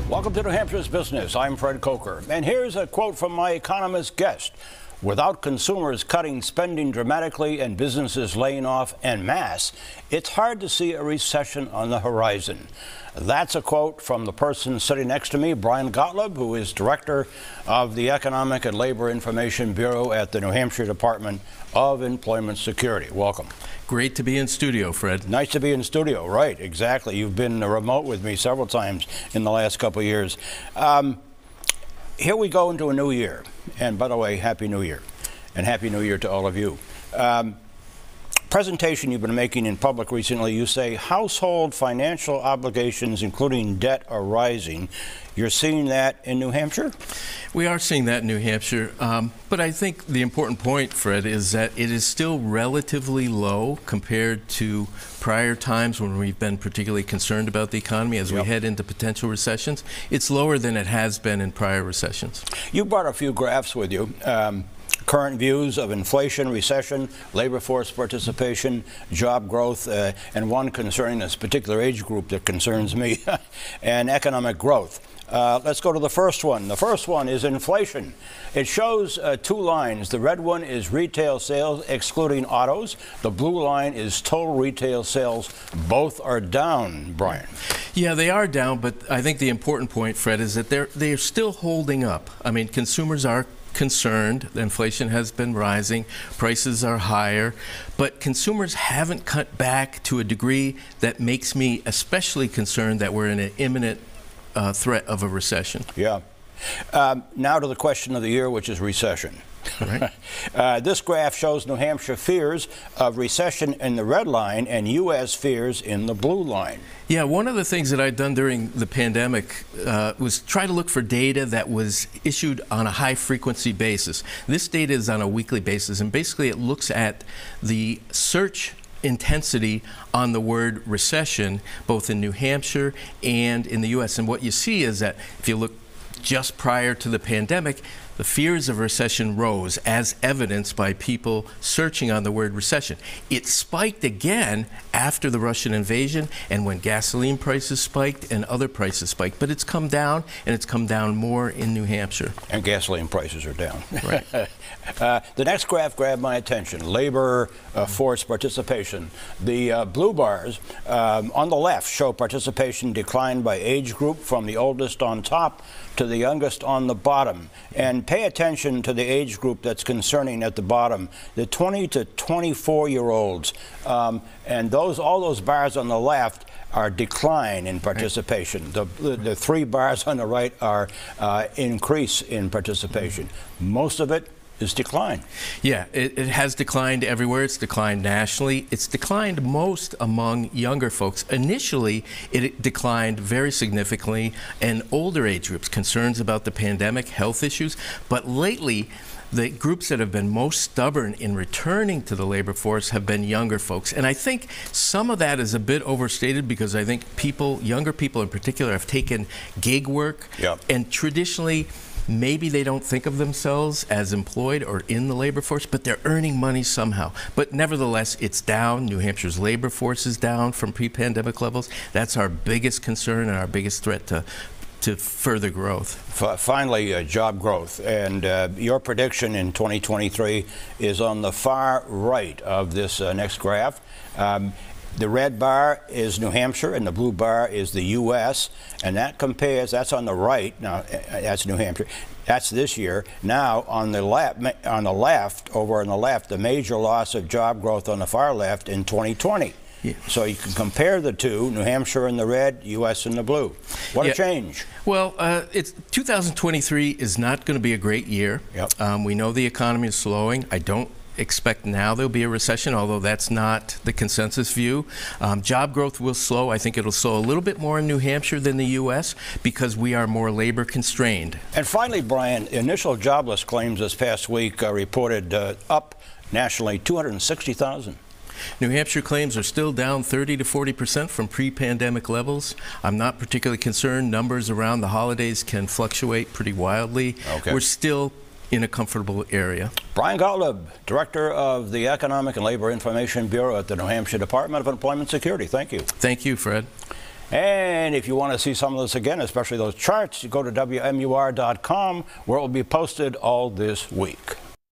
Welcome to New Hampshire's Business. I'm Fred Coker. And here's a quote from my economist guest. Without consumers cutting spending dramatically and businesses laying off en masse, it's hard to see a recession on the horizon. That's a quote from the person sitting next to me, Brian Gottlieb, who is Director of the Economic and Labor Information Bureau at the New Hampshire Department of Employment Security. Welcome. Great to be in studio, Fred. Nice to be in studio, right, exactly. You've been remote with me several times in the last couple of years. Here we go into a new year. And by the way, Happy New Year. And Happy New Year to all of you. Presentation you've been making in public recently, you say household financial obligations, including debt, are rising. You're seeing that in New Hampshire? We are seeing that in New Hampshire, but I think the important point, Fred, is that it is still relatively low compared to prior times when we've been particularly concerned about the economy as we head into potential recessions. It's lower than it has been in prior recessions. You brought a few graphs with you. Current views of inflation, recession, labor force participation, job growth, and one concerning this particular age group that concerns me, and economic growth. Let's go to the first one. The first one is inflation. It shows two lines. The red one is retail sales, excluding autos. The blue line is total retail sales. Both are down, Brian. Yeah, they are down, but I think the important point, Fred, is that they're still holding up. I mean, consumers are concerned. Inflation has been rising, prices are higher, but consumers haven't cut back to a degree that makes me especially concerned that we're in an imminent threat of a recession. Yeah. Now to the question of the year, which is recession. Right. This graph shows New Hampshire fears of recession in the red line and U.S. fears in the blue line. Yeah, one of the things that I'd done during the pandemic was try to look for data that was issued on a high-frequency basis. This data is on a weekly basis, and basically it looks at the search intensity on the word recession, both in New Hampshire and in the U.S. And what you see is that if you look just prior to the pandemic, the fears of recession rose as evidenced by people searching on the word recession. It spiked again after the Russian invasion and when gasoline prices spiked and other prices spiked. But it's come down, and it's come down more in New Hampshire. And gasoline prices are down. Right. The next graph grabbed my attention, labor force participation. The blue bars on the left show participation declined by age group from the oldest on top to the youngest on the bottom. And pay attention to the age group that's concerning at the bottom, the 20 to 24-year-olds. And all those bars on the left are decline in participation. The three bars on the right are increase in participation. Most of it is decline. Yeah, it has declined everywhere. It's declined nationally. It's declined most among younger folks. Initially, it declined very significantly in older age groups, concerns about the pandemic, health issues. But lately, the groups that have been most stubborn in returning to the labor force have been younger folks. And I think some of that is a bit overstated because I think younger people in particular, have taken gig work. Yep. And traditionally, maybe they don't think of themselves as employed or in the labor force, but they're earning money somehow. But nevertheless, it's down. New Hampshire's labor force is down from pre-pandemic levels. That's our biggest concern and our biggest threat to further growth. Finally, job growth. And your prediction in 2023 is on the far right of this next graph. The red bar is New Hampshire and the blue bar is the U.S. and that compares, that's on the right, now that's New Hampshire, that's this year. Now on the left, over on the left, the major loss of job growth on the far left in 2020. Yeah. So you can compare the two, New Hampshire in the red, U.S. in the blue. What a change. Well, 2023 is not going to be a great year. Yep. We know the economy is slowing. I don't expect now there'll be a recession, although that's not the consensus view. Job growth will slow. I think it'll slow a little bit more in New Hampshire than the U.S. because we are more labor constrained. And finally, Brian, initial jobless claims this past week reported up nationally 260,000. New Hampshire claims are still down 30 to 40% from pre-pandemic levels. I'm not particularly concerned. Numbers around the holidays can fluctuate pretty wildly. Okay. We're still in a comfortable area. Brian Gottlieb, Director of the Economic and Labor Information Bureau at the New Hampshire Department of Employment Security. Thank you. Thank you, Fred. And if you want to see some of this again, especially those charts, you go to WMUR.com, where it will be posted all this week.